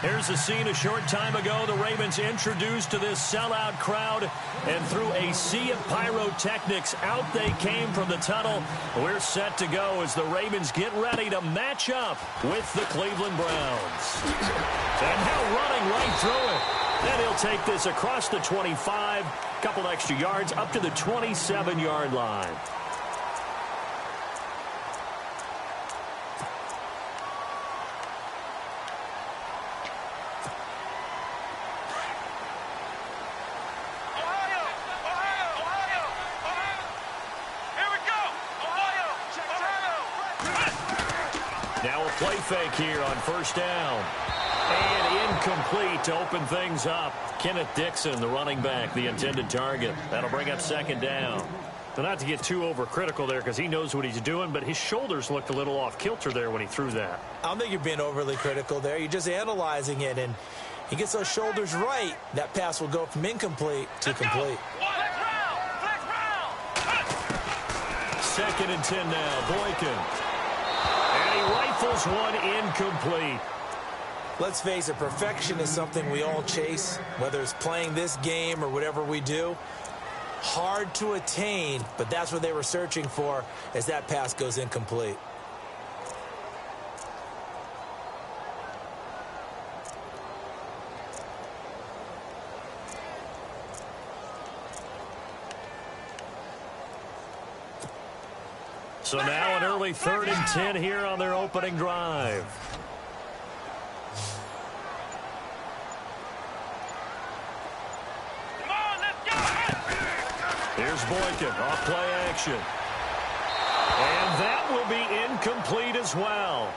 Here's the scene a short time ago. The Ravens introduced to this sellout crowd, and through a sea of pyrotechnics, out they came from the tunnel. We're set to go as the Ravens get ready to match up with the Cleveland Browns. And now running right through it. And he'll take this across the 25, couple extra yards up to the 27-yard line. Now a play fake here on first down. And incomplete to open things up. Kenneth Dixon, the running back, the intended target. That'll bring up second down. But not to get too overcritical there because he knows what he's doing, but his shoulders looked a little off kilter there when he threw that. I don't think you're being overly critical there. You're just analyzing it, and he gets those shoulders right. That pass will go from incomplete to complete. Second and 10 now. Boykin. And he rifles one incomplete. Let's face it, perfection is something we all chase, whether it's playing this game or whatever we do. Hard to attain, but that's what they were searching for as that pass goes incomplete. So now an early 3rd and 10 here on their opening drive. Here's Boykin off play action. And that will be incomplete as well.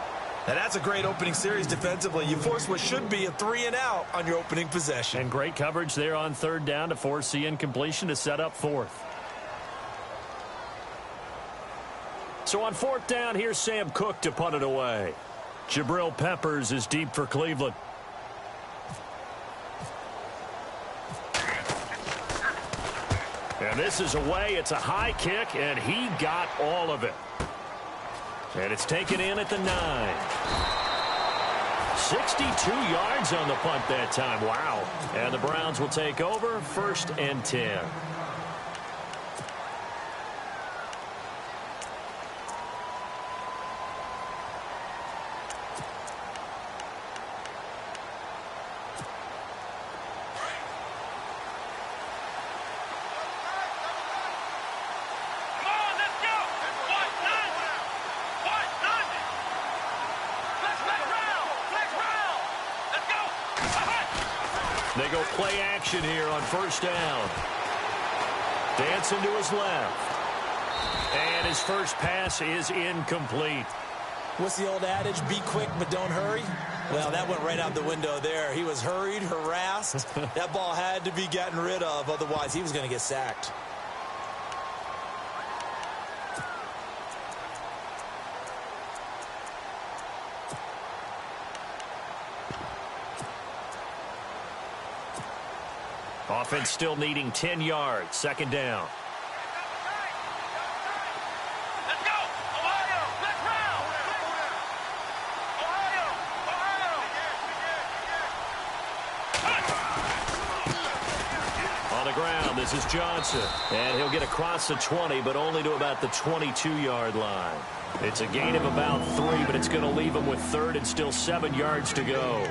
Now that's a great opening series defensively. You force what should be a 3-and-out on your opening possession. And great coverage there on 3rd down to force the incompletion to set up 4th. So on 4th down, here's Sam Cook to punt it away. Jabril Peppers is deep for Cleveland. And this is away. It's a high kick, and he got all of it. And it's taken in at the 9. 62 yards on the punt that time. Wow. And the Browns will take over 1st and 10. They go play action here on 1st down. Dancing to his left. And his first pass is incomplete. What's the old adage? Be quick, but don't hurry. Well, that went right out the window there. He was hurried, harassed. That ball had to be gotten rid of. Otherwise, he was going to get sacked. Offense still needing 10 yards. 2nd down. Let's go! Ohio! Let's round! Ohio! On the ground, this is Johnson. And he'll get across the 20, but only to about the 22-yard line. It's a gain of about 3, but it's going to leave him with 3rd and still 7 yards to go.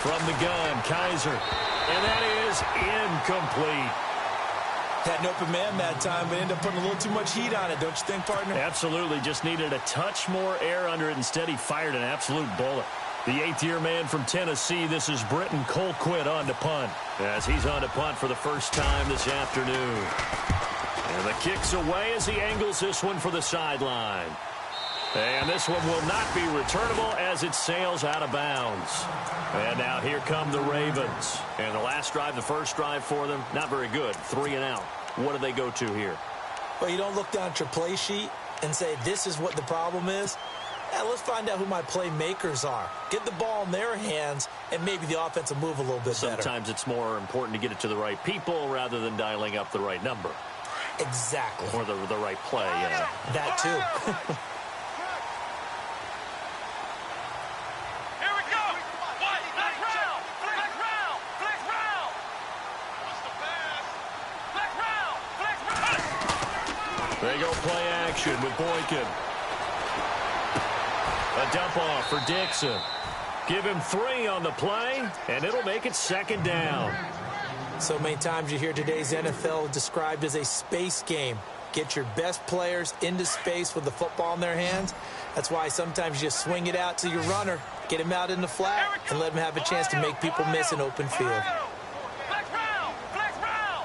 From the gun, Kaiser. And that is incomplete. Had an open man that time, but ended up putting a little too much heat on it, don't you think, partner? Absolutely. Just needed a touch more air under it. Instead, he fired an absolute bullet. The 8th-year man from Tennessee, this is Britton Colquitt on to punt. As he's on to punt for the first time this afternoon. And the kick's away as he angles this one for the sideline. And this one will not be returnable as it sails out of bounds. And now here come the Ravens. And the last drive, the first drive for them, not very good. 3 and out. What do they go to here? Well, you don't look down at your play sheet and say, this is what the problem is. Yeah, let's find out who my playmakers are. Get the ball in their hands, and maybe the offense will move a little bit better. Sometimes it's more important to get it to the right people rather than dialing up the right number. Exactly. Or the right play, yeah. That too. Here we go. What? Flex round. Flex round. Flex round. What's the pass? Flex round. Flex round. They go play action with Boykin. A dump off for Dixon. Give him 3 on the play, and it'll make it 2nd down. So many times you hear today's NFL described as a space game. Get your best players into space with the football in their hands. That's why sometimes you just swing it out to your runner, get him out in the flat, and let him have a chance to make people miss an open field. Flex round. Flex round.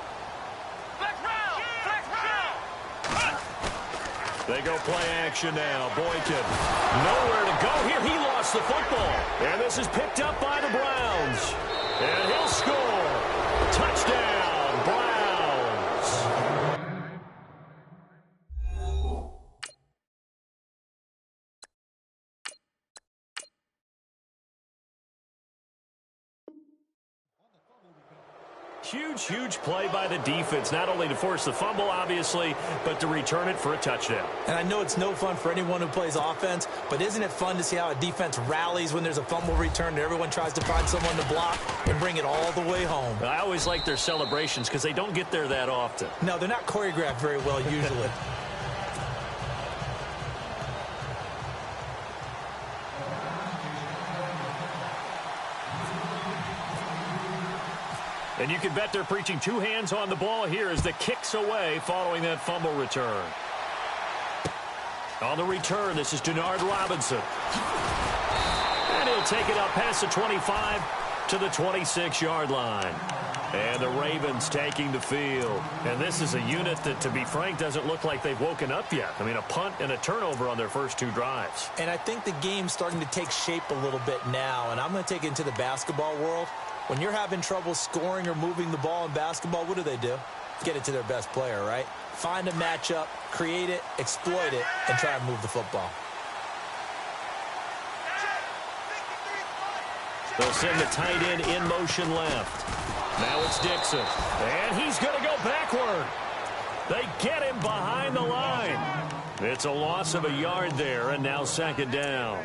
Flex round. Flex round. They go play action now. Boykin, nowhere to go here. He lost the football. And this is picked up by the Browns. And he'll score. Touchdown, Browns. Huge play by the defense, not only to force the fumble, obviously, but to return it for a touchdown. And I know it's no fun for anyone who plays offense, but isn't it fun to see how a defense rallies when there's a fumble return and everyone tries to find someone to block and bring it all the way home? I always like their celebrations because they don't get there that often. No, they're not choreographed very well usually. And you can bet they're preaching 2 hands on the ball here as the kick's away following that fumble return. On the return, this is Denard Robinson. And he'll take it up past the 25 to the 26-yard line. And the Ravens taking the field. And this is a unit that, to be frank, doesn't look like they've woken up yet. I mean, a punt and a turnover on their first 2 drives. And I think the game's starting to take shape a little bit now. And I'm going to take it into the basketball world. When you're having trouble scoring or moving the ball in basketball, what do? Get it to their best player, right? Find a matchup, create it, exploit it, and try to move the football. They'll send the tight end in motion left. Now it's Dixon. And he's going to go backward. They get him behind the line. It's a loss of a yard there, and now 2nd down.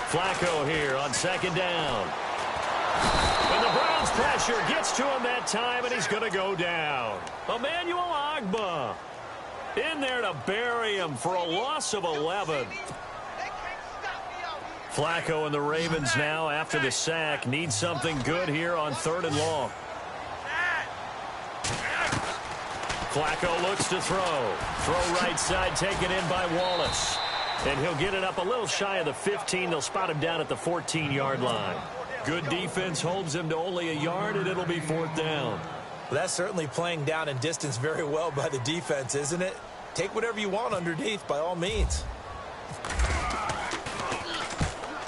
Flacco here on 2nd down. And the Browns pressure gets to him that time, and he's going to go down. Emmanuel Ogbah in there to bury him for a loss of 11. Flacco and the Ravens now, after the sack, need something good here on 3rd and long. Flacco looks to throw. Throw right side taken in by Wallace. And he'll get it up a little shy of the 15. They'll spot him down at the 14-yard line. Good defense holds him to only a yard, and it'll be 4th down. Well, that's certainly playing down and distance very well by the defense, isn't it? Take whatever you want underneath, by all means.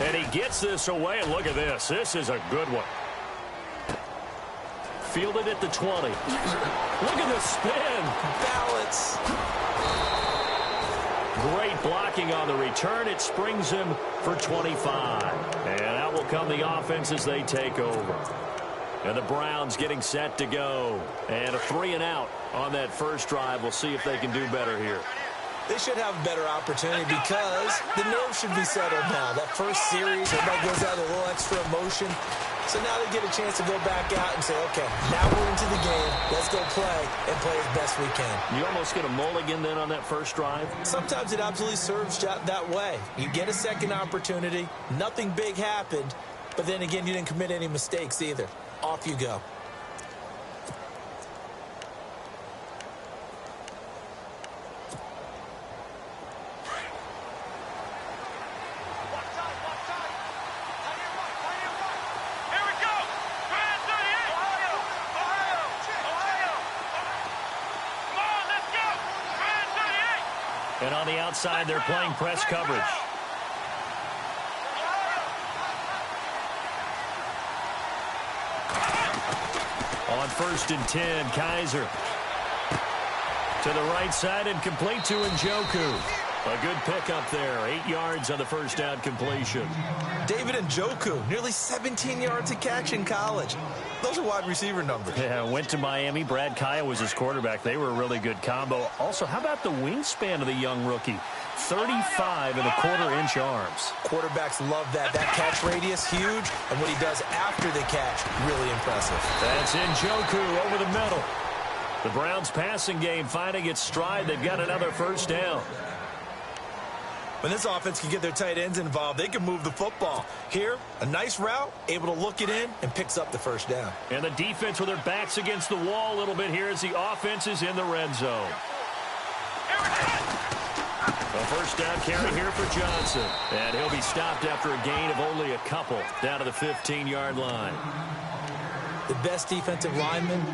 And he gets this away, and look at this. This is a good one. Fielded at the 20. Look at the spin. Balance. Great blocking on the return. It springs him for 25. And out will come the offense as they take over. And the Browns getting set to go. And a 3-and-out on that first drive. We'll see if they can do better here. They should have a better opportunity because the nerves should be settled now. That first series, everybody goes out with a little extra emotion. So now they get a chance to go back out and say, okay, now we're into the game. Let's go play and play as best we can. You almost get a mulligan then on that first drive? Sometimes it absolutely serves that way. You get a second opportunity. Nothing big happened. But then again, you didn't commit any mistakes either. Off you go. Here we go. Grand 38. Ohio. And on the outside, they're playing press coverage. On 1st and 10, Kaiser. To the right side and complete to Njoku. A good pickup there. 8 yards on the first down completion. David Njoku, nearly 17 yards a catch in college. Those are wide receiver numbers. Yeah, went to Miami. Brad Kaya was his quarterback. They were a really good combo. Also, how about the wingspan of the young rookie? 35.25-inch arms. Quarterbacks love that. That catch radius, huge. And what he does after the catch, really impressive. That's Njoku over the middle. The Browns' passing game finding its stride. They've got another first down. When this offense can get their tight ends involved, they can move the football. Here, a nice route, able to look it in, and picks up the first down. And the defense with their backs against the wall a little bit here as the offense is in the red zone. A first down carry here for Johnson. And he'll be stopped after a gain of only a couple down to the 15-yard line. The best defensive linemen,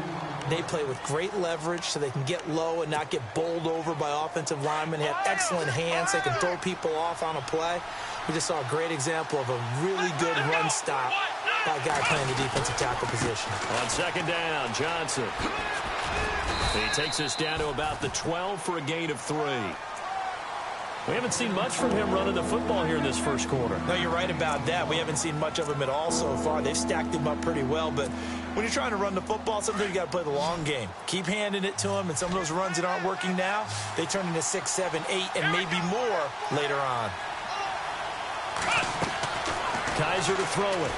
they play with great leverage so they can get low and not get bowled over by offensive linemen. They have excellent hands. They can throw people off on a play. We just saw a great example of a really good run stop by a guy playing the defensive tackle position. On 2nd down, Johnson. He takes us down to about the 12 for a gain of 3. We haven't seen much from him running the football here in this first quarter. No, you're right about that. We haven't seen much of him at all so far. They've stacked him up pretty well, but when you're trying to run the football, sometimes you got to play the long game. Keep handing it to him, and some of those runs that aren't working now, they turn into 6, 7, 8, and maybe more later on. Kaiser to throw it.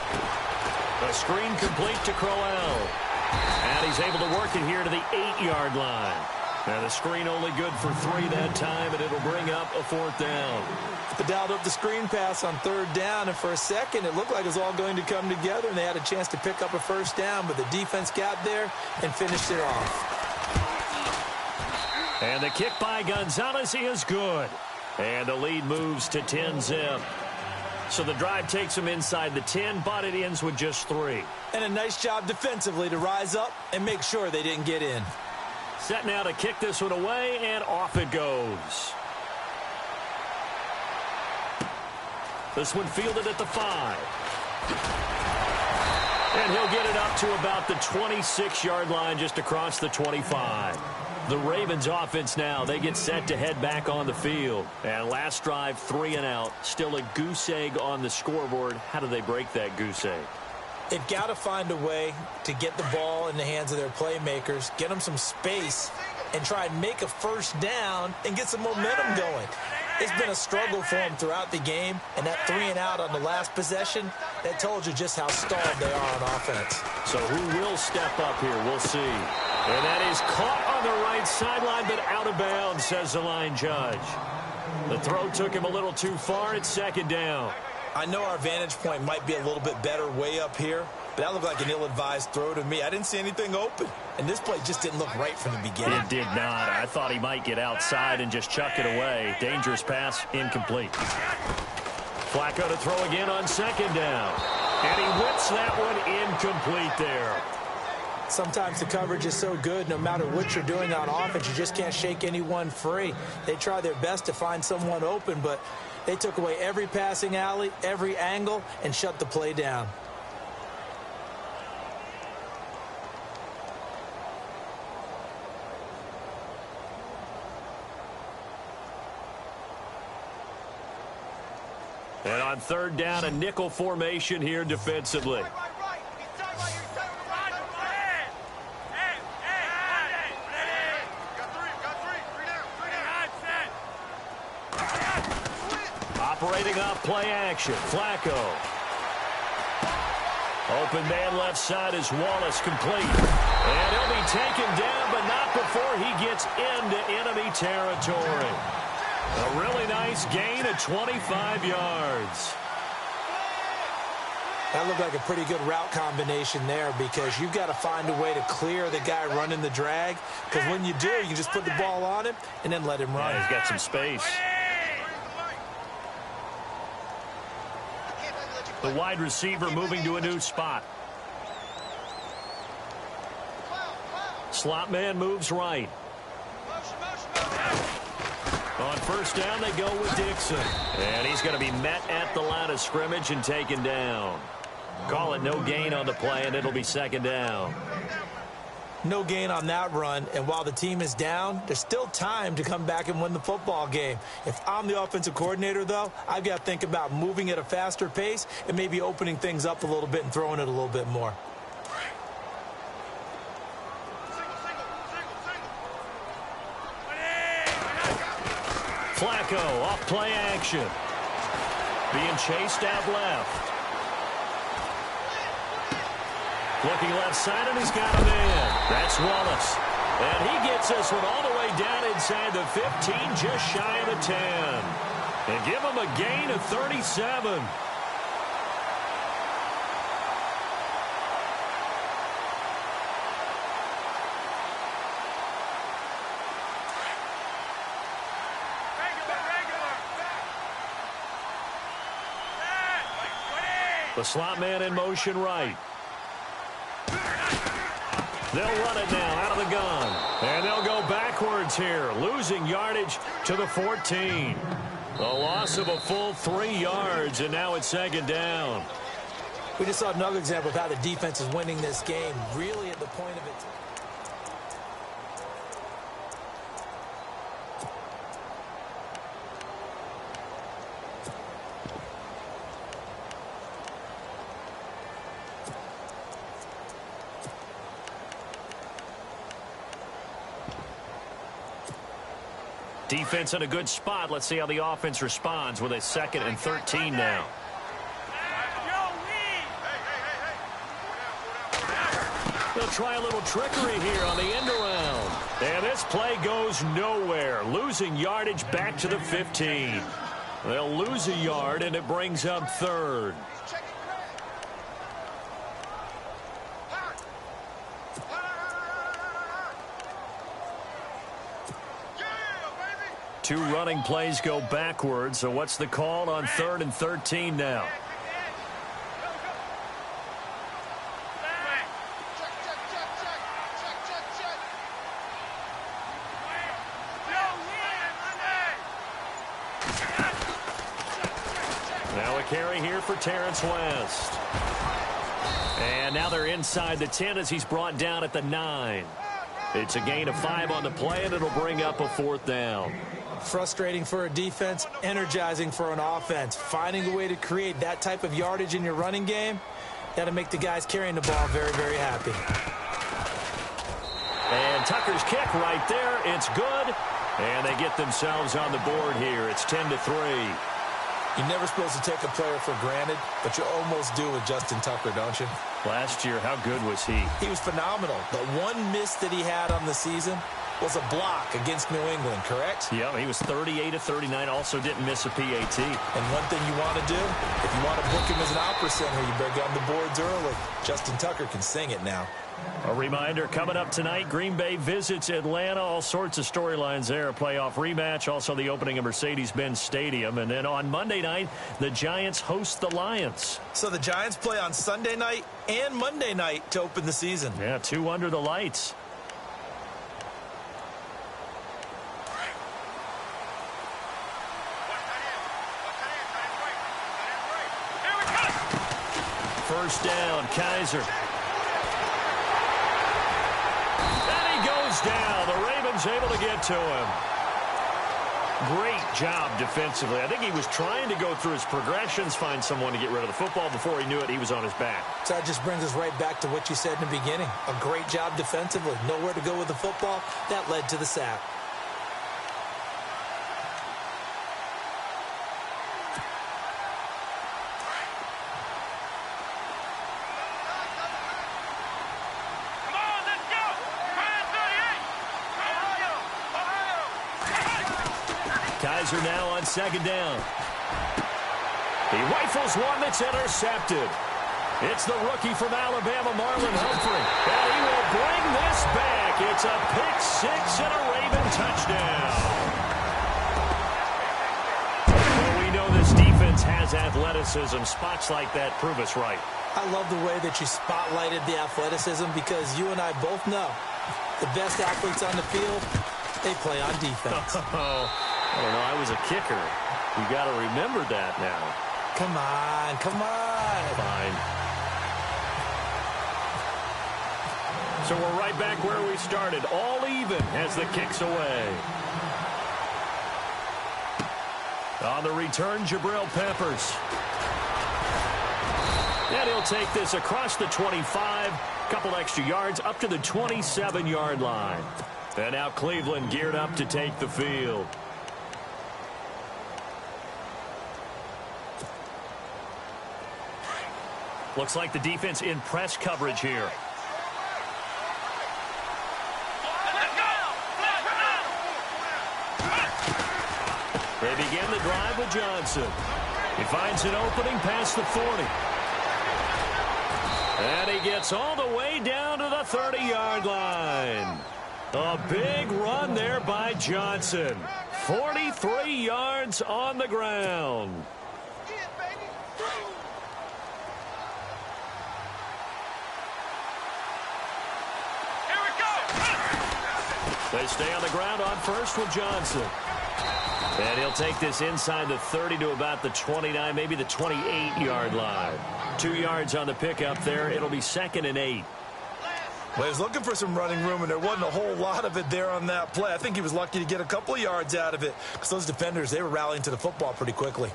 A screen complete to Crowell. And he's able to work it here to the 8-yard line. And the screen only good for 3 that time, and it'll bring up a 4th down. They dialed up the screen pass on 3rd down, and for a second, it looked like it was all going to come together, and they had a chance to pick up a first down, but the defense got there and finished it off. And the kick by Gonzalez is good. And the lead moves to 10-zip. So the drive takes them inside the 10, but it ends with just 3. And a nice job defensively to rise up and make sure they didn't get in. Set now to kick this one away, and off it goes. This one fielded at the 5. And he'll get it up to about the 26-yard line, just across the 25. The Ravens offense now, they get set to head back on the field. And last drive, 3 and out. Still a goose egg on the scoreboard. How do they break that goose egg? They've got to find a way to get the ball in the hands of their playmakers, get them some space, and try and make a first down and get some momentum going. It's been a struggle for them throughout the game, and that 3 and out on the last possession, that told you just how stalled they are on offense. So who will step up here? We'll see. And that is caught on the right sideline, but out of bounds, says the line judge. The throw took him a little too far. It's 2nd down. I know our vantage point might be a little bit better way up here, but that looked like an ill-advised throw to me. I didn't see anything open, and this play just didn't look right from the beginning. It did not. I thought he might get outside and just chuck it away. Dangerous pass, incomplete. Flacco to throw again on 2nd down. And he whips that one incomplete there. Sometimes the coverage is so good, no matter what you're doing on offense, you just can't shake anyone free. They try their best to find someone open, but they took away every passing alley, every angle, and shut the play down. And on 3rd down, a nickel formation here defensively. Operating off play action, Flacco. Open man left side is Wallace, complete. And he'll be taken down, but not before he gets into enemy territory. A really nice gain of 25 yards. That looked like a pretty good route combination there, because you've got to find a way to clear the guy running the drag, because when you do, you just put the ball on him and then let him run. Yeah, he's got some space. The wide receiver moving to a new spot. Slot man moves right. On first down, they go with Dixon. And he's going to be met at the line of scrimmage and taken down. Call it no gain on the play, and it'll be second down. No gain on that run, and while the team is down, there's still time to come back and win the football game. If I'm the offensive coordinator, though, I've got to think about moving at a faster pace and maybe opening things up a little bit and throwing it a little bit more. Flacco off play action. Being chased out left. Looking left side, and he's got a man. That's Wallace. And he gets this one all the way down inside the 15, just shy of the 10. And give him a gain of 37. The slot man in motion right. They'll run it now out of the gun. And they'll go backwards here, losing yardage to the 14. A loss of a full 3 yards, and now it's second down. We just saw another example of how the defense is winning this game, really at the point of it. Defense in a good spot. Let's see how the offense responds with a 2nd and 13 now. They'll try a little trickery here on the end around. And this play goes nowhere. Losing yardage back to the 15. They'll lose a yard, and it brings up 3rd. Two running plays go backwards, so what's the call on 3rd and 13 now? Now a carry here for Terrence West. And now they're inside the 10 as he's brought down at the 9. It's a gain of 5 on the play, and it'll bring up a 4th down. Frustrating for a defense, energizing for an offense. Finding a way to create that type of yardage in your running game, that'll make the guys carrying the ball very, very happy. And Tucker's kick right there. It's good. And they get themselves on the board here. It's 10-3. You're never supposed to take a player for granted, but you almost do with Justin Tucker, don't you? Last year, how good was he? He was phenomenal. The one miss that he had on the season was a block against New England, correct? Yeah, he was 38-39, also didn't miss a PAT. And one thing you want to do, if you want to book him as an opera singer, you better get on the boards early. Justin Tucker can sing it now. A reminder, coming up tonight, Green Bay visits Atlanta. All sorts of storylines there. A playoff rematch, also the opening of Mercedes-Benz Stadium. And then on Monday night, the Giants host the Lions. So the Giants play on Sunday night and Monday night to open the season. Yeah, 2 under the lights. First down, Kaiser. And he goes down. The Ravens able to get to him. Great job defensively. I think he was trying to go through his progressions, find someone to get rid of the football. Before he knew it, he was on his back. So that just brings us right back to what you said in the beginning. A great job defensively. Nowhere to go with the football. That led to the sack. Kaiser now on second down. He rifles one that's intercepted. It's the rookie from Alabama, Marlon Humphrey. And he will bring this back. It's a pick six and a Raven touchdown. Well, we know this defense has athleticism. Spots like that prove us right. I love the way that you spotlighted the athleticism because you and I both know the best athletes on the field, they play on defense. I don't know. I was a kicker. You got to remember that now. Come on, come on. Fine. So we're right back where we started. All even as the kick's away. On the return, Jabril Peppers. And he'll take this across the 25. Couple extra yards up to the 27-yard line. And now Cleveland geared up to take the field. Looks like the defense in press coverage here. They begin the drive with Johnson. He finds an opening past the 40. And he gets all the way down to the 30-yard line. A big run there by Johnson. 43 yards on the ground. They stay on the ground on first with Johnson. And he'll take this inside the 30 to about the 29, maybe the 28-yard line. 2 yards on the pickup there. It'll be 2nd and 8. Well, he was looking for some running room, and there wasn't a whole lot of it there on that play. I think he was lucky to get a couple of yards out of it because those defenders, they were rallying to the football pretty quickly.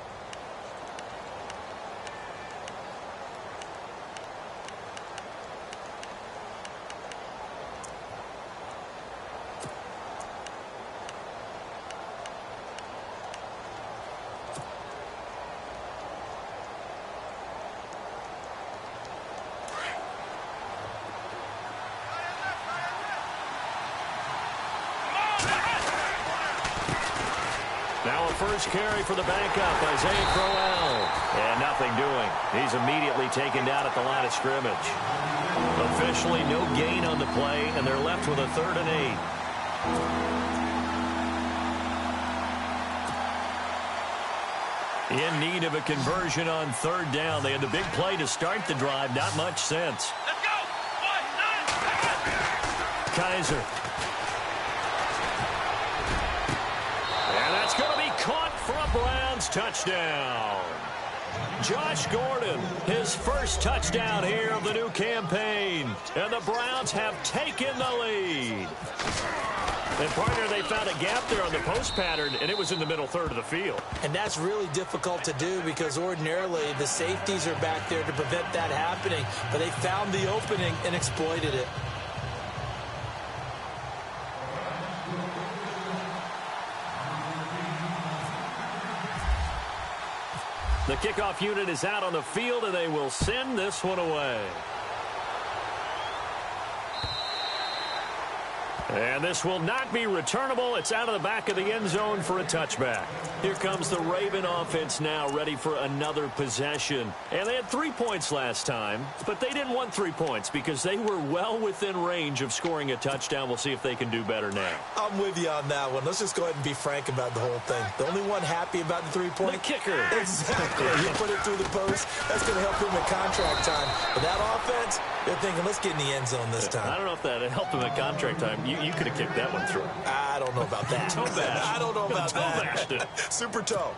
Now a first carry for the backup, Isaiah Crowell. And nothing doing. He's immediately taken down at the line of scrimmage. Officially no gain on the play, and they're left with a 3rd and 8. In need of a conversion on 3rd down. They had the big play to start the drive. Not much sense. Let's go. 1, 9. Kaiser. And that's going to be caught for a Browns touchdown. Josh Gordon, his first touchdown here of the new campaign. And the Browns have taken the lead. And, partner, they found a gap there on the post pattern, and it was in the middle 3rd of the field. And that's really difficult to do because ordinarily the safeties are back there to prevent that happening. But they found the opening and exploited it. The kickoff unit is out on the field, and they will send this one away. And this will not be returnable. It's out of the back of the end zone for a touchback. Here comes the Raven offense now, ready for another possession. And they had 3 points last time, but they didn't want 3 points because they were well within range of scoring a touchdown. We'll see if they can do better now. I'm with you on that one. Let's just go ahead and be frank about the whole thing. The only one happy about the 3-point? The kicker. Exactly. He put it through the post. That's going to help him in contract time. But that offense, they're thinking, let's get in the end zone this time. I don't know if that helped him at contract time. You could have kicked that one through. I don't know about that. Toe bash. I don't know about Toe bashed it. that. Super toe.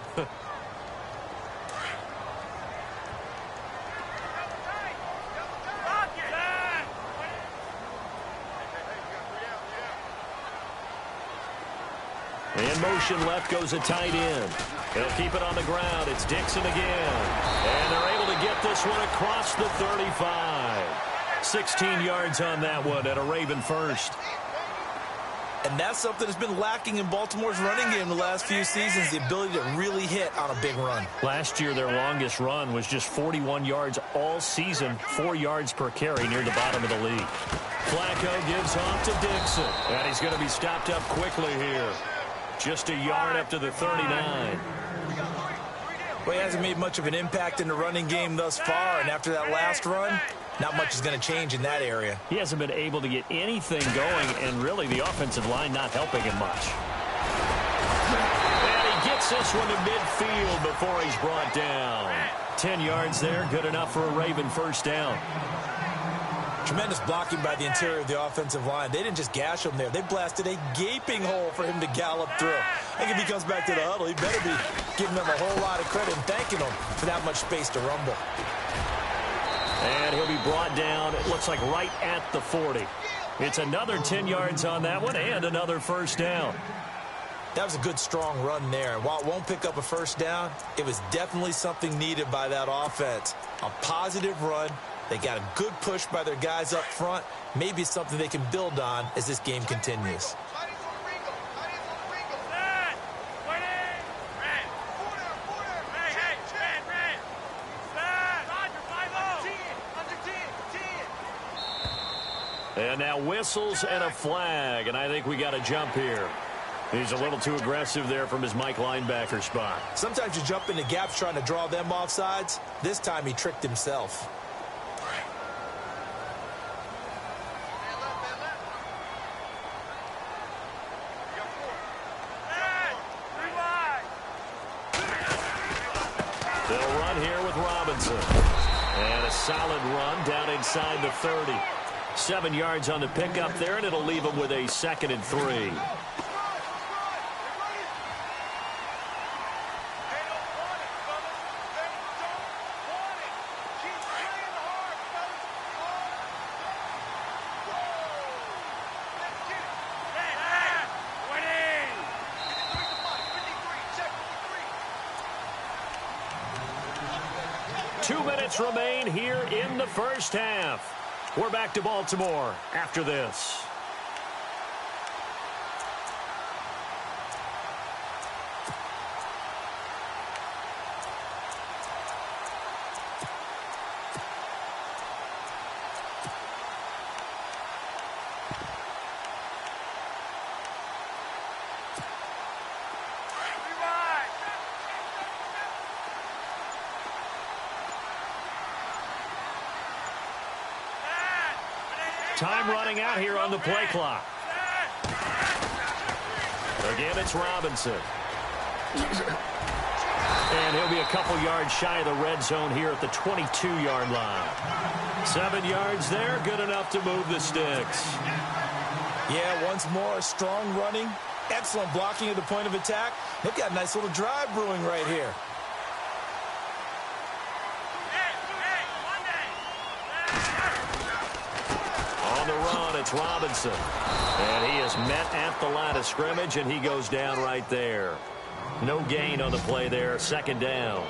In motion left goes a tight end. They'll keep it on the ground. It's Dixon again. And they're able to get this one across the 35. 16 yards on that one at a Raven first. And that's something that's been lacking in Baltimore's running game the last few seasons, the ability to really hit on a big run. Last year, their longest run was just 41 yards all season, 4 yards per carry near the bottom of the league. Flacco gives off to Dixon, and he's going to be stopped up quickly here. Just a yard up to the 39. Well, he hasn't made much of an impact in the running game thus far, and after that last run, not much is going to change in that area. He hasn't been able to get anything going, and really the offensive line not helping him much. And he gets this one to midfield before he's brought down. 10 yards there, good enough for a Raven first down. Tremendous blocking by the interior of the offensive line. They didn't just gash him there. They blasted a gaping hole for him to gallop through. I think if he comes back to the huddle, he better be giving them a whole lot of credit and thanking them for that much space to rumble. And he'll be brought down, it looks like right at the 40. It's another 10 yards on that one and another first down. That was a good, strong run there. While it won't pick up a first down, it was definitely something needed by that offense. A positive run. They got a good push by their guys up front. Maybe it's something they can build on as this game continues. And now whistles and a flag, and I think we got a jump here. He's a little too aggressive there from his Mike linebacker spot. Sometimes you jump into gaps trying to draw them off sides. This time he tricked himself. They'll run here with Robinson. And a solid run down inside the 30. 7 yards on the pickup there, and it'll leave him with a 2nd and 3. Remain here in the first half. We're back to Baltimore after this. Time running out here on the play clock. Again, it's Robinson. And he'll be a couple yards shy of the red zone here at the 22-yard line. 7 yards there, good enough to move the sticks. Yeah, once more, strong running, excellent blocking at the point of attack. They've got a nice little drive brewing right here. On the run, it's Robinson. And he is met at the line of scrimmage, and he goes down right there. No gain on the play there, 2nd down.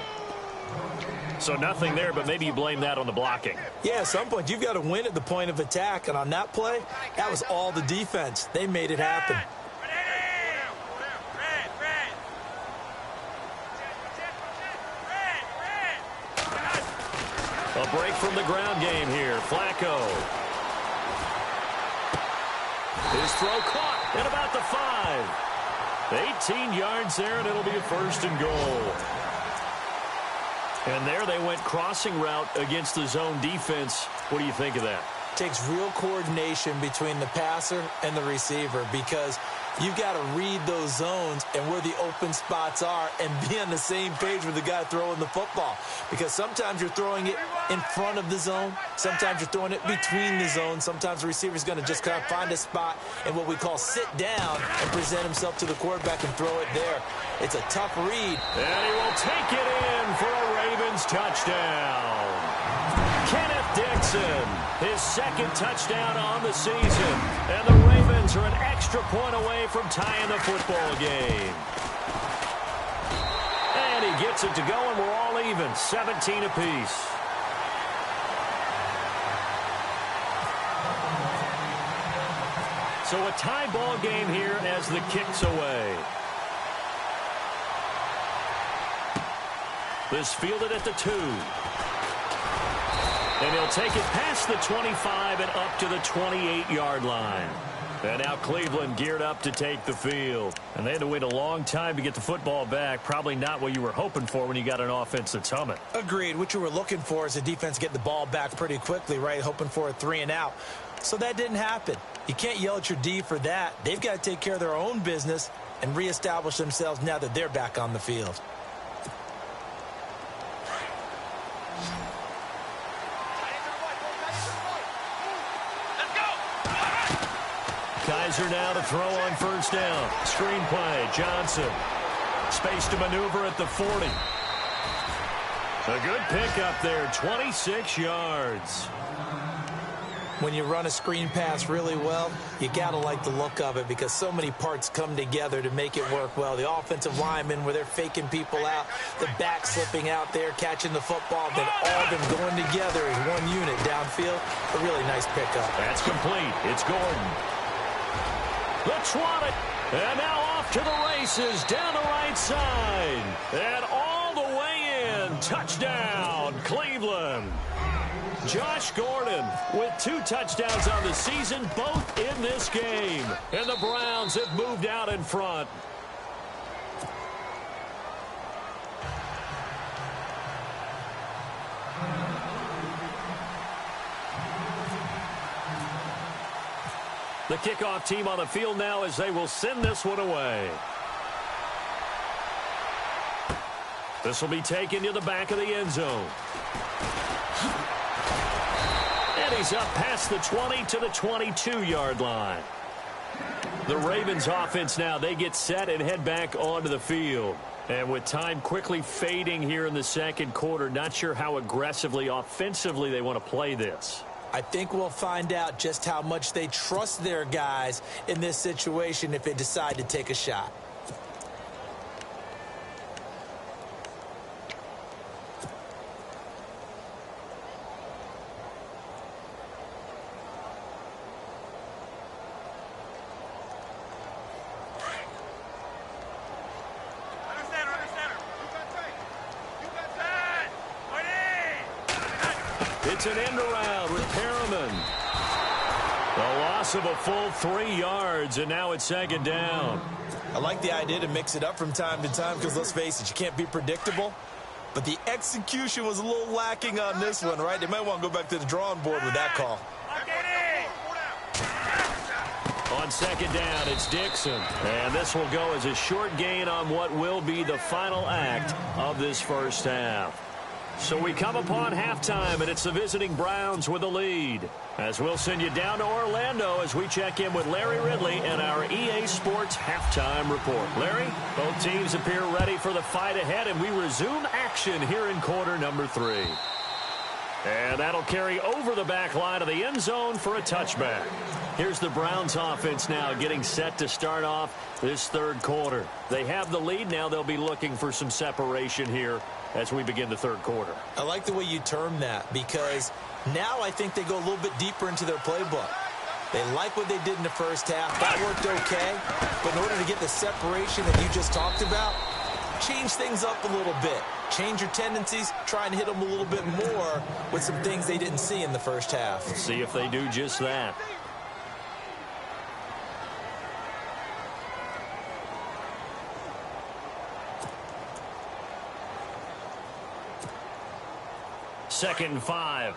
So nothing there, but maybe you blame that on the blocking. Yeah, at some point, you've got to win at the point of attack. And on that play, that was all the defense. They made it happen. A break from the ground game here. Flacco. His throw caught at about the 5. 18 yards there, and it'll be a 1st and goal. And there they went crossing route against the zone defense. What do you think of that? Takes real coordination between the passer and the receiver, because you've got to read those zones and where the open spots are and be on the same page with the guy throwing the football. Because sometimes you're throwing it in front of the zone. Sometimes you're throwing it between the zones. Sometimes the receiver's going to just kind of find a spot and what we call sit down and present himself to the quarterback and throw it there. It's a tough read. And he will take it in for a Ravens touchdown. Kenneth Dixon, his 2nd touchdown on the season. And the Ravens are an extra point away from tying the football game. And he gets it to go, and we're all even, 17 apiece. So a tie ball game here as the kick's away. This fielded at the 2. And he'll take it past the 25 and up to the 28-yard line. And now Cleveland geared up to take the field. And they had to wait a long time to get the football back. Probably not what you were hoping for when you got an offense that's humming. Agreed. What you were looking for is a defense get the ball back pretty quickly, right? Hoping for a 3 and out. So that didn't happen. You can't yell at your D for that. They've got to take care of their own business and reestablish themselves now that they're back on the field. Moser now to throw on first down. Screen play, Johnson. Space to maneuver at the 40. A good pickup there, 26 yards. When you run a screen pass really well, you got to like the look of it because so many parts come together to make it work well. The offensive linemen, where they're faking people out, the back slipping out there, catching the football, then all of them going together as one unit downfield. A really nice pickup. That's complete. It's Gordon. The trot it. And now off to the races down the right side. And all the way in. Touchdown, Cleveland. Josh Gordon with 2 touchdowns on the season, both in this game. And the Browns have moved out in front. The kickoff team on the field now as they will send this one away. This will be taken to the back of the end zone. And he's up past the 20 to the 22-yard line. The Ravens offense now, they get set and head back onto the field. And with time quickly fading here in the second quarter, not sure how aggressively, offensively they want to play this. I think we'll find out just how much they trust their guys in this situation if they decide to take a shot. It's an end around with Perriman. A loss of a full 3 yards, and now it's second down. I like the idea to mix it up from time to time because, let's face it, you can't be predictable. But the execution was a little lacking on this one, right? They might want to go back to the drawing board with that call. On second down, it's Dixon. And this will go as a short gain on what will be the final act of this first half. So we come upon halftime, and it's the visiting Browns with the lead. As we'll send you down to Orlando as we check in with Larry Ridley and our EA Sports halftime report. Larry, both teams appear ready for the fight ahead, and we resume action here in quarter number 3. And that'll carry over the back line of the end zone for a touchback. Here's the Browns offense now getting set to start off this third quarter. They have the lead. Now they'll be looking for some separation here as we begin the third quarter. I like the way you term that because now I think they go a little bit deeper into their playbook. They like what they did in the first half. That worked okay. But in order to get the separation that you just talked about, change things up a little bit. Change your tendencies. Try and hit them a little bit more with some things they didn't see in the first half. Let's see if they do just that. Second and 5.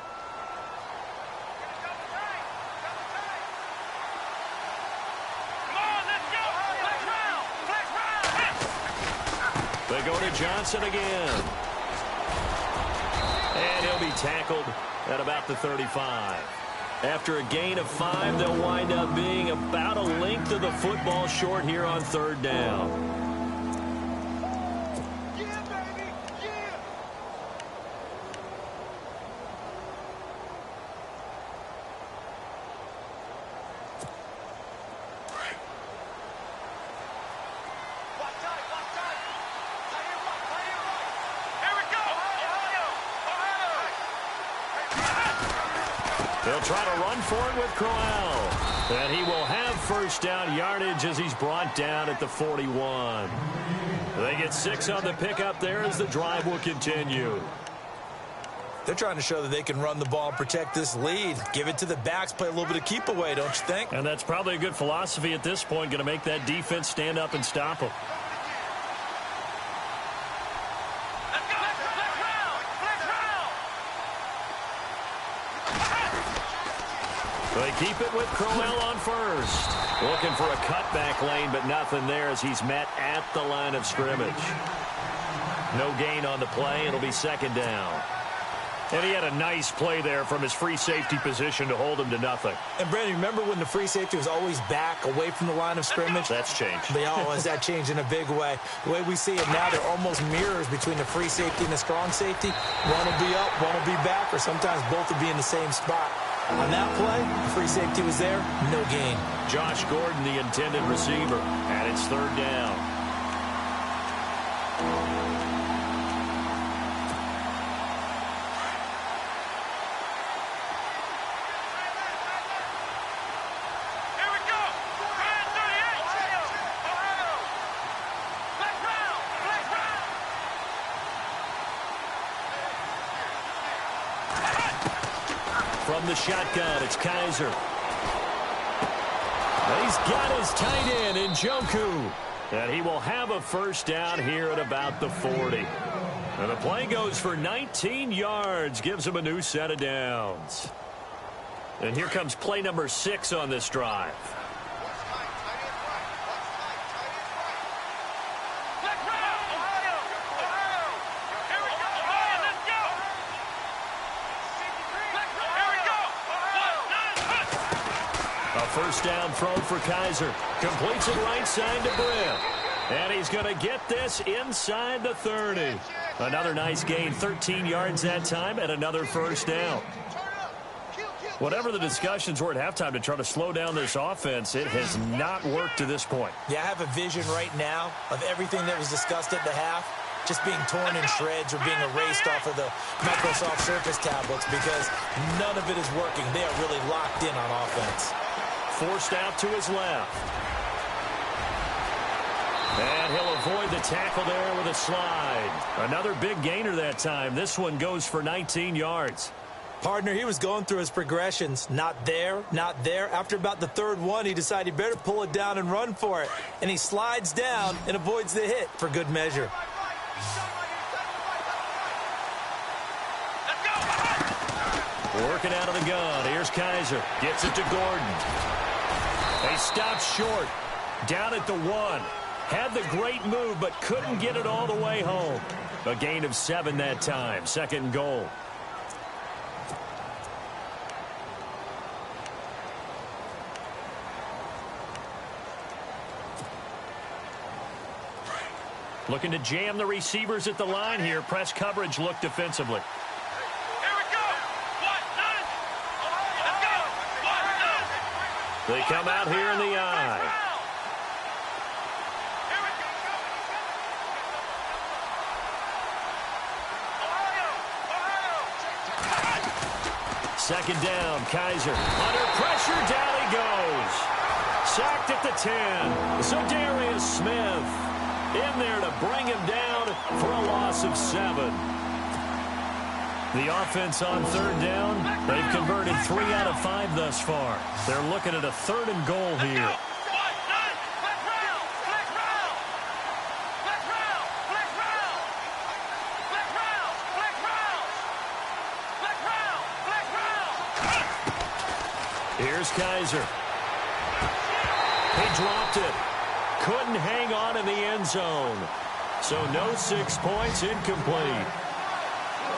They go to Johnson again. And he'll be tackled at about the 35. After a gain of 5, they'll wind up being about a length of the football short here on third down. They'll try to run for it with Crowell. And he will have first down yardage as he's brought down at the 41. They get 6 on the pickup there as the drive will continue. They're trying to show that they can run the ball and protect this lead. Give it to the backs, play a little bit of keep away, don't you think? And that's probably a good philosophy at this point, going to make that defense stand up and stop them. They keep it with Crowell on first. Looking for a cutback lane, but nothing there as he's met at the line of scrimmage. No gain on the play. It'll be second down. And he had a nice play there from his free safety position to hold him to nothing. And, Brandon, remember when the free safety was always back, away from the line of scrimmage? That's changed. That changed in a big way. The way we see it now, they're almost mirrors between the free safety and the strong safety. One will be up, one will be back, or sometimes both will be in the same spot. On that play, the free safety was there, no gain. Josh Gordon, the intended receiver, and it's third down. From the shotgun, it's Kaiser. He's got his tight end in Njoku. And he will have a first down here at about the 40. And the play goes for 19 yards, gives him a new set of downs. And here comes play number 6 on this drive. First down throw for Kaiser. Completes it right side to Britt. And he's going to get this inside the 30. Another nice gain, 13 yards that time, and another first down. Whatever the discussions were at halftime to try to slow down this offense, it has not worked to this point. Yeah, I have a vision right now of everything that was discussed at the half just being torn in shreds or being erased off of the Microsoft Surface tablets because none of it is working. They are really locked in on offense. Forced out to his left. And he'll avoid the tackle there with a slide. Another big gainer that time. This one goes for 19 yards. Partner, he was going through his progressions. Not there, not there. After about the third one, he decided he better pull it down and run for it. And he slides down and avoids the hit for good measure. Working out of the gun. Here's Kaiser. Gets it to Gordon. They stopped short. Down at the 1. Had the great move, but couldn't get it all the way home. A gain of 7 that time. Second and goal. Looking to jam the receivers at the line here. Press coverage look defensively. They come out here in the eye. Second down, Kaiser. Under pressure, down he goes. Sacked at the 10. So Darius Smith in there to bring him down for a loss of 7. The offense on third down, they've converted 3 out of 5 thus far. They're looking at a third and goal here. Here's Kaiser. He dropped it. Couldn't hang on in the end zone. So no 6 points, incomplete.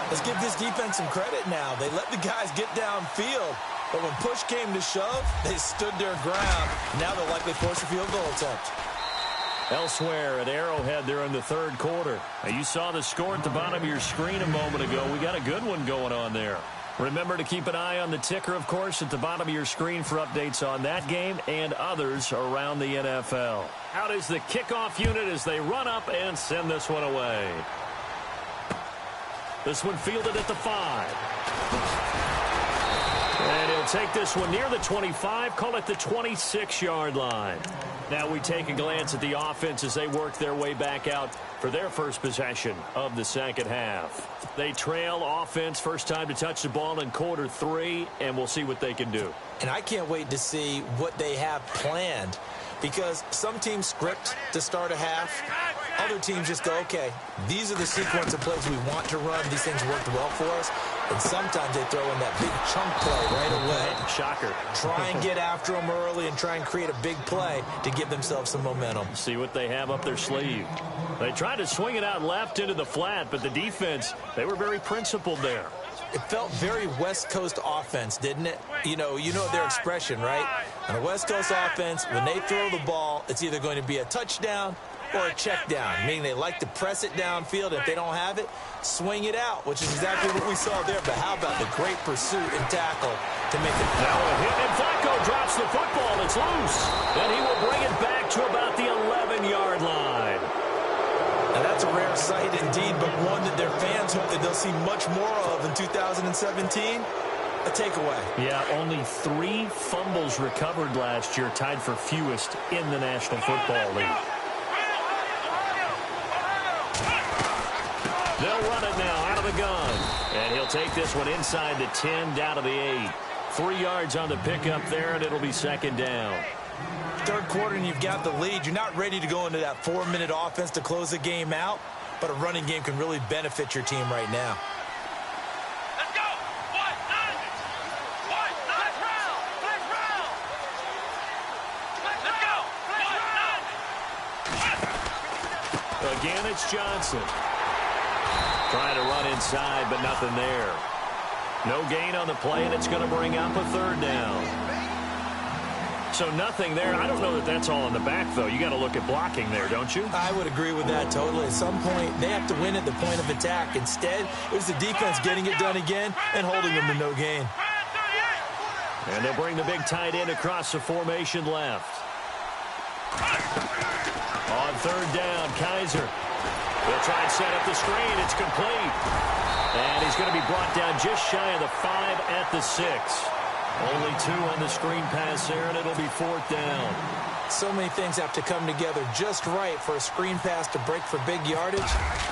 Let's give this defense some credit now. They let the guys get downfield, but when push came to shove, they stood their ground. Now they'll likely force a field goal attempt. Elsewhere at Arrowhead there in the third quarter. Now, you saw the score at the bottom of your screen a moment ago. We got a good one going on there. Remember to keep an eye on the ticker, of course, at the bottom of your screen for updates on that game and others around the NFL. Out is the kickoff unit as they run up and send this one away. This one fielded at the 5. And he'll take this one near the 25, call it the 26-yard line. Now we take a glance at the offense as they work their way back out for their first possession of the second half. They trail offense, first time to touch the ball in quarter 3, and we'll see what they can do. And I can't wait to see what they have planned, because some teams script to start a half. Other teams just go, okay, these are the sequence of plays we want to run. These things worked well for us. And sometimes they throw in that big chunk play right away. Shocker. Try and get after them early and try and create a big play to give themselves some momentum. See what they have up their sleeve. They tried to swing it out left into the flat, but the defense, they were very principled there. It felt very West Coast offense, didn't it? You know their expression, right? On a West Coast offense, when they throw the ball, it's either going to be a touchdown or a check down, meaning they like to press it downfield. If they don't have it, swing it out, which is exactly what we saw there. But how about the great pursuit and tackle to make it? Now a hit, and Flacco drops the football. It's loose. And he will bring it back to about the 11-yard line. Now that's a rare sight indeed, but one that their fans hope that they'll see much more of in 2017. A takeaway. Yeah, only 3 fumbles recovered last year, tied for fewest in the National Football League. They'll run it now out of the gun. And he'll take this one inside the 10, down to the 8. 3 yards on the pickup there, and it'll be second down. Third quarter, and you've got the lead. You're not ready to go into that 4-minute offense to close the game out, but a running game can really benefit your team right now. Let's go. Flex round. Let's go. Again, it's Johnson. Trying to run inside, but nothing there. No gain on the play, and it's going to bring up a third down. So nothing there. I don't know that that's all in the back, though. You got to look at blocking there, don't you? I would agree with that totally. At some point, they have to win at the point of attack. Instead, it was the defense getting it done again and holding them to no gain. And they'll bring the big tight end across the formation left. On third down, Kaiser. They'll try and set up the screen. It's complete. And he's going to be brought down just shy of the 5 at the 6. Only 2 on the screen pass there, and it'll be fourth down. So many things have to come together just right for a screen pass to break for big yardage.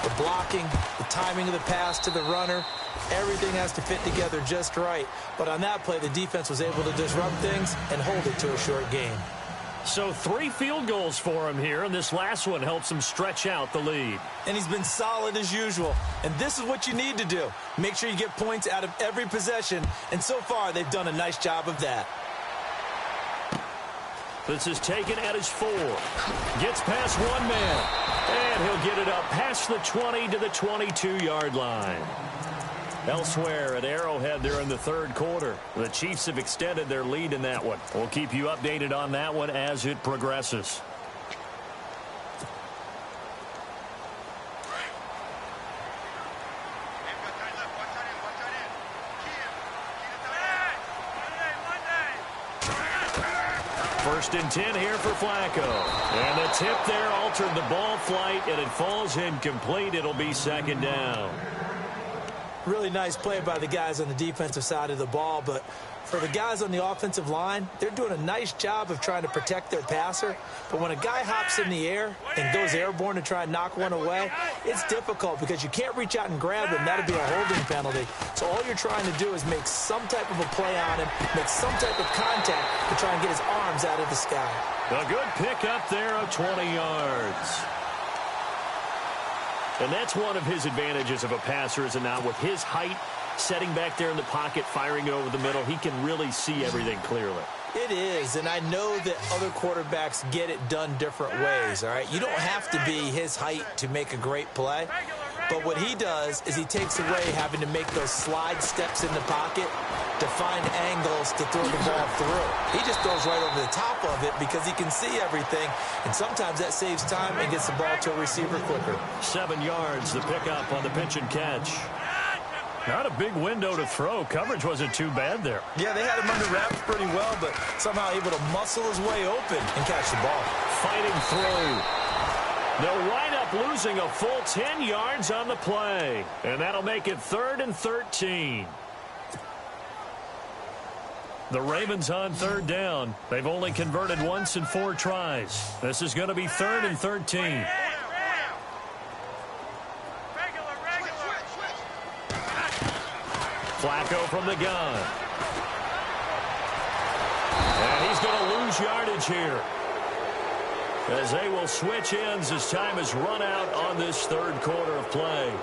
The blocking, the timing of the pass to the runner, everything has to fit together just right. But on that play, the defense was able to disrupt things and hold it to a short game. So 3 field goals for him here, and this last one helps him stretch out the lead. And he's been solid as usual. And this is what you need to do. Make sure you get points out of every possession. And so far, they've done a nice job of that. This is taken at his 4. Gets past one man. And he'll get it up past the 20 to the 22-yard line. Elsewhere at Arrowhead there in the third quarter. The Chiefs have extended their lead in that one. We'll keep you updated on that one as it progresses. First and 10 here for Flacco. And the tip there altered the ball flight, and it falls incomplete. It'll be second down. Really nice play by the guys on the defensive side of the ball, but for the guys on the offensive line, they're doing a nice job of trying to protect their passer. But when a guy hops in the air and goes airborne to try and knock one away, it's difficult because you can't reach out and grab him. That'd be a holding penalty. So all you're trying to do is make some type of a play on him, make some type of contact to try and get his arms out of the sky. A good pickup there of 20 yards. And that's one of his advantages of a passer, is it not? With his height, setting back there in the pocket, firing it over the middle, he can really see everything clearly. It is, and I know that other quarterbacks get it done different ways, all right? You don't have to be his height to make a great play, but what he does is he takes away having to make those slide steps in the pocket to find angles to throw the ball through. He just throws right over the top of it because he can see everything, and sometimes that saves time and gets the ball to a receiver quicker. 7 yards, the pickup on the pitch and catch. Not a big window to throw. Coverage wasn't too bad there. Yeah, they had him under wraps pretty well, but somehow able to muscle his way open and catch the ball. Fighting through. They'll wind up losing a full 10 yards on the play, and that'll make it 3rd and 13. The Ravens on third down. They've only converted once in 4 tries. This is going to be 3rd and 13. Flacco from the gun. And he's going to lose yardage here, as they will switch ends as time has run out on this third quarter of play.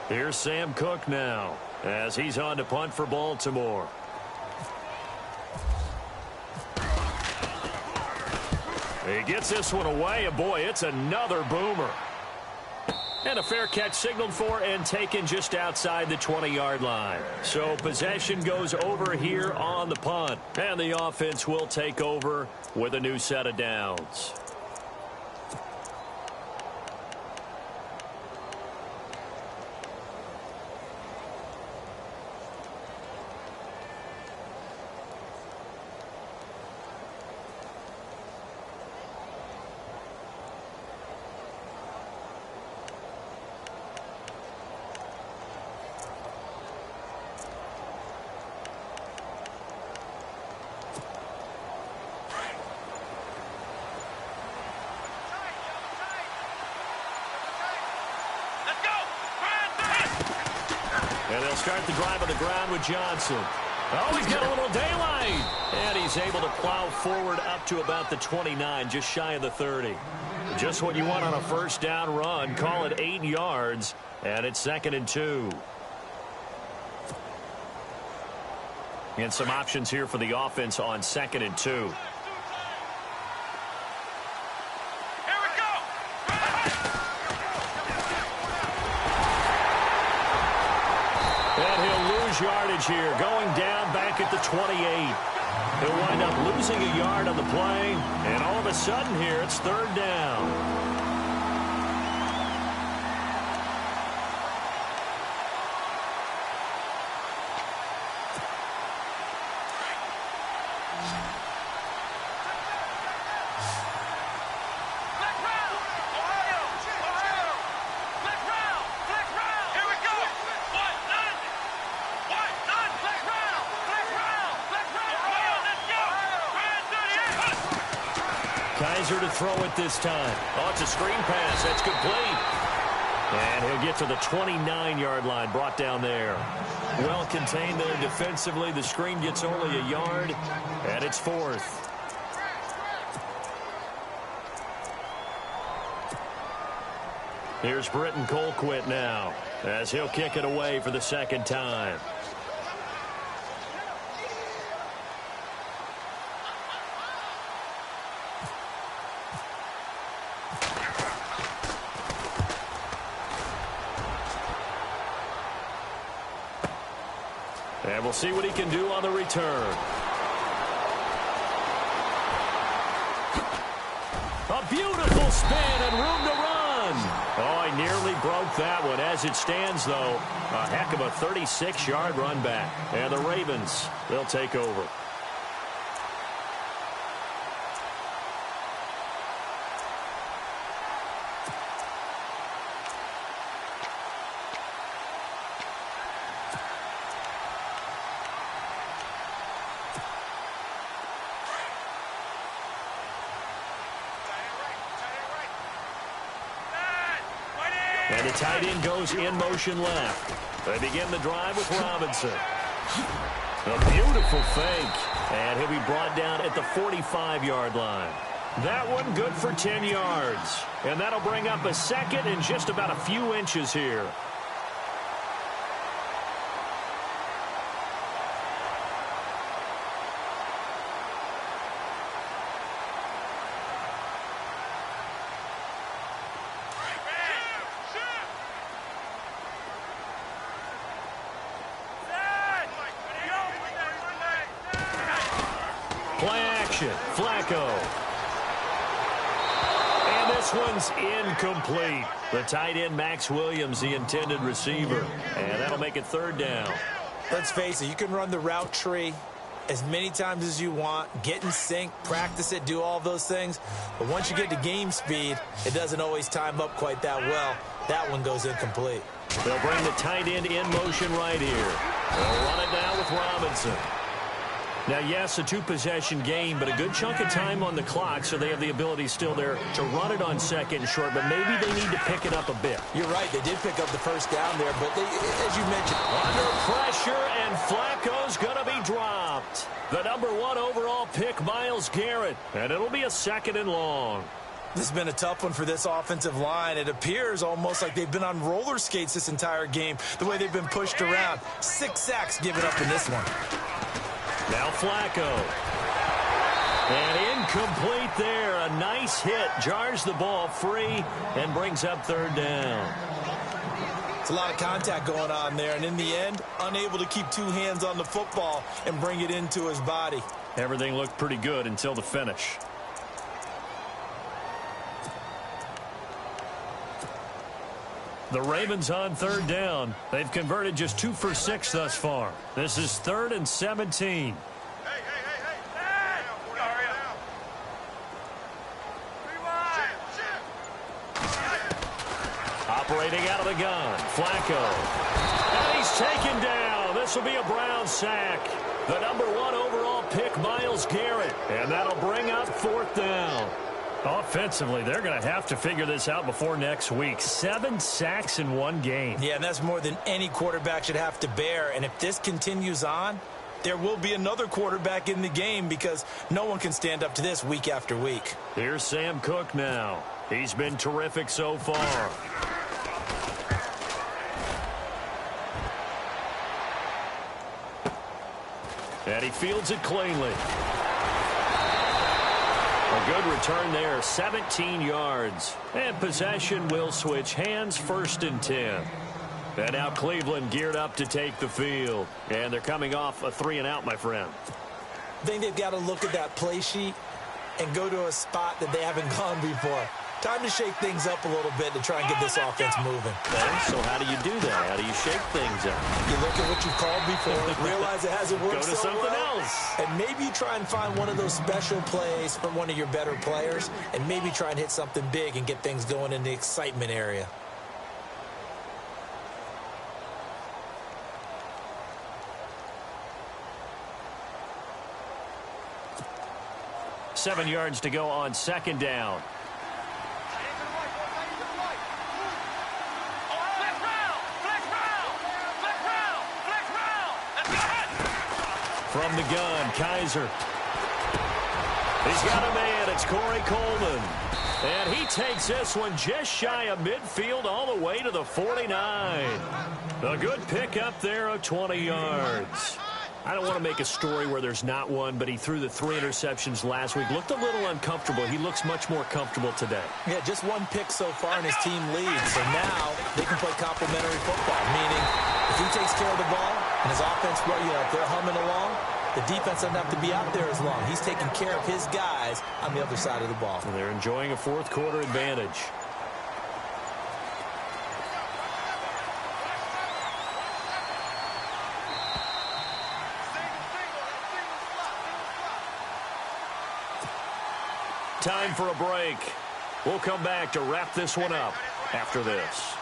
Here's Sam Cook now as he's on to punt for Baltimore. He gets this one away, and boy, it's another boomer. And a fair catch signaled for and taken just outside the 20-yard line. So possession goes over here on the punt. And the offense will take over with a new set of downs. And they'll start the drive on the ground with Johnson. Oh, he's got a little daylight. And he's able to plow forward up to about the 29, just shy of the 30. Just what you want on a first down run. Call it 8 yards, and it's 2nd and 2. And some options here for the offense on 2nd and 2. Yardage here, going down back at the 28. He'll wind up losing a yard on the play, and all of a sudden here, it's 3rd down. Kaiser to throw it this time. Oh, it's a screen pass. That's complete. And he'll get to the 29-yard line, brought down there. Well contained there defensively. The screen gets only a yard, and it's 4th. Here's Britton Colquitt now, as he'll kick it away for the 2nd time. And we'll see what he can do on the return. A beautiful spin and room to run. Oh, he nearly broke that one. As it stands, though, a heck of a 36-yard run back. And the Ravens, they'll take over. And the tight end goes in motion left. They begin the drive with Robinson. A beautiful fake. And he'll be brought down at the 45-yard line. That one good for 10 yards. And that'll bring up a 2nd and just about a few inches here. Play action. Flacco. And this one's incomplete. The tight end, Max Williams, the intended receiver. And that'll make it 3rd down. Let's face it, you can run the route tree as many times as you want, get in sync, practice it, do all those things. But once you get to game speed, it doesn't always time up quite that well. That one goes incomplete. They'll bring the tight end in motion right here. They'll run it down with Robinson. Now, yes, a 2-possession game, but a good chunk of time on the clock, so they have the ability still there to run it on 2nd and short, but maybe they need to pick it up a bit. You're right. They did pick up the first down there, but they, as you mentioned, under pressure, and Flacco's going to be dropped. The #1 overall pick, Myles Garrett, and it'll be a 2nd and long. This has been a tough one for this offensive line. It appears almost like they've been on roller skates this entire game, the way they've been pushed around. 6 sacks given up in this one. Now Flacco. And incomplete there. A nice hit. Jars the ball free and brings up third down. It's a lot of contact going on there, and in the end, unable to keep 2 hands on the football and bring it into his body. Everything looked pretty good until the finish. The Ravens on third down. They've converted just 2 for 6 thus far. This is 3rd and 17. Operating out of the gun, Flacco. And he's taken down. This will be a Brown sack. The #1 overall pick, Myles Garrett. And that'll bring up 4th down. Offensively, they're going to have to figure this out before next week. 7 sacks in 1 game. Yeah, and that's more than any quarterback should have to bear. And if this continues on, there will be another quarterback in the game because no one can stand up to this week after week. Here's Sam Cook now. He's been terrific so far. And he fields it cleanly. A good return there, 17 yards. And possession will switch hands, 1st and 10. And now Cleveland geared up to take the field. And they're coming off a 3-and-out, my friend. I think they've got to look at that play sheet and go to a spot that they haven't gone before. Time to shake things up a little bit to try and get this offense moving. Okay, so how do you do that? How do you shake things up? You look at what you've called before, realize it hasn't worked Go to so something well, else. and maybe try and find one of those special plays from one of your better players, and maybe try and hit something big and get things going in the excitement area. Seven yards to go on 2nd down. From the gun, Kaiser. He's got a man. It's Corey Coleman. And he takes this one just shy of midfield all the way to the 49. A good pickup there of 20 yards. I don't want to make a story where there's not one, but he threw the 3 interceptions last week. Looked a little uncomfortable. He looks much more comfortable today. Yeah, just 1 pick so far and his team leads. So now they can play complementary football, meaning if he takes care of the ball and his offense, well, if they're humming along, the defense doesn't have to be out there as long. He's taking care of his guys on the other side of the ball. And they're enjoying a 4th quarter advantage. Time for a break. We'll come back to wrap this one up after this.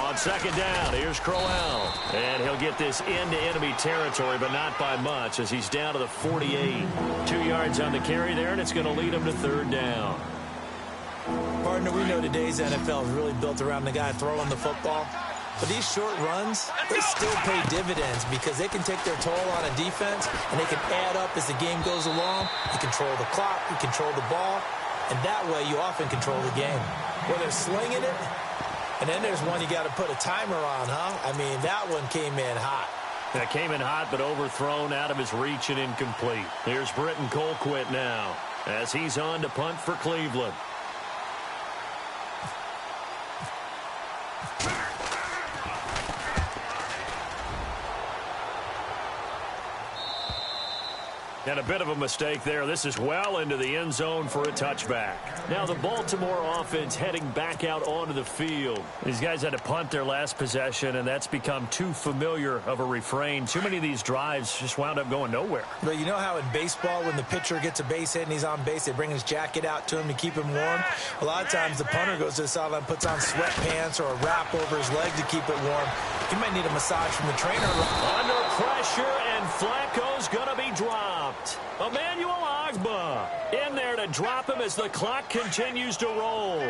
On 2nd down, here's Crowell. And he'll get this into enemy territory, but not by much as he's down to the 48. 2 yards on the carry there, and it's going to lead him to 3rd down. Partner, we know today's NFL is really built around the guy throwing the football. But these short runs, they still pay dividends because they can take their toll on a defense and they can add up as the game goes along. You control the clock, you control the ball, and that way you often control the game. Where they're slinging it, and then there's one you got to put a timer on, huh? I mean, that one came in hot. That came in hot, but overthrown out of his reach and incomplete. Here's Britton Colquitt now as he's on to punt for Cleveland. And a bit of a mistake there. This is well into the end zone for a touchback. Now the Baltimore offense heading back out onto the field. These guys had to punt their last possession, and that's become too familiar of a refrain. Too many of these drives just wound up going nowhere. But you know how in baseball, when the pitcher gets a base hit and he's on base, they bring his jacket out to him to keep him warm? A lot of times the punter goes to the sideline, puts on sweatpants or a wrap over his leg to keep it warm. He might need a massage from the trainer. Under pressure, and Flacco's going to be dropped. Emmanuel Ogbah in there to drop him as the clock continues to roll.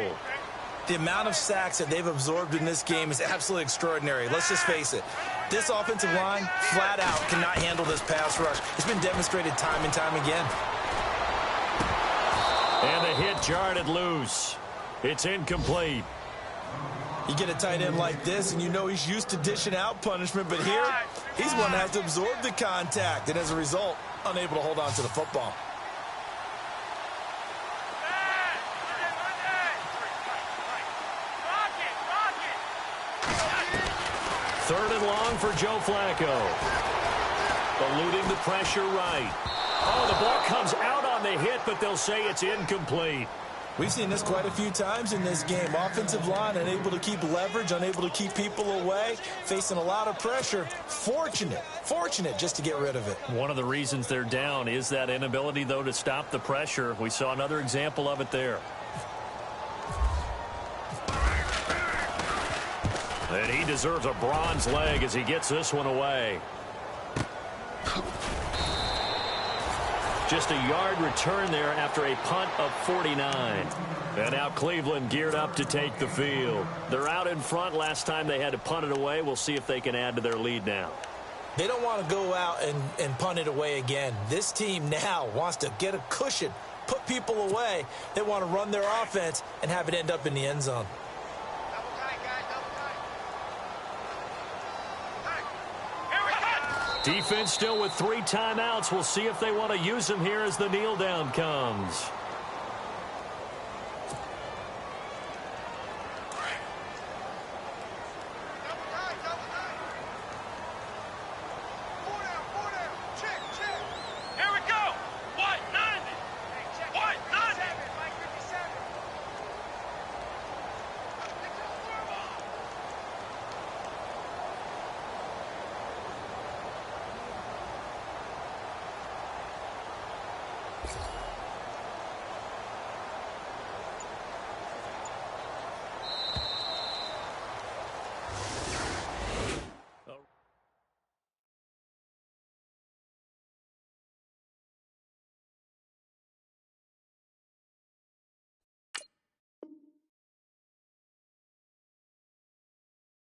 The amount of sacks that they've absorbed in this game is absolutely extraordinary. Let's just face it. This offensive line, flat out, cannot handle this pass rush. It's been demonstrated time and time again. And the hit jarred it loose. It's incomplete. You get a tight end like this, and you know he's used to dishing out punishment, but here, he's one that has to absorb the contact, and as a result, unable to hold on to the football. Third and long for Joe Flacco. Eluding the pressure right. Oh, the ball comes out on the hit, but they'll say it's incomplete. We've seen this quite a few times in this game. Offensive line unable to keep leverage, unable to keep people away, facing a lot of pressure. Fortunate just to get rid of it. One of the reasons they're down is that inability, though, to stop the pressure. We saw another example of it there. And he deserves a bronze leg as he gets this one away. Just a yard return there after a punt of 49. And now Cleveland geared up to take the field. They're out in front. Last time they had to punt it away. We'll see if they can add to their lead now. They don't want to go out and punt it away again. This team now wants to get a cushion, put people away. They want to run their offense and have it end up in the end zone. Defense still with 3 timeouts. We'll see if they want to use them here as the kneel down comes. Here we go. White 90. White 90.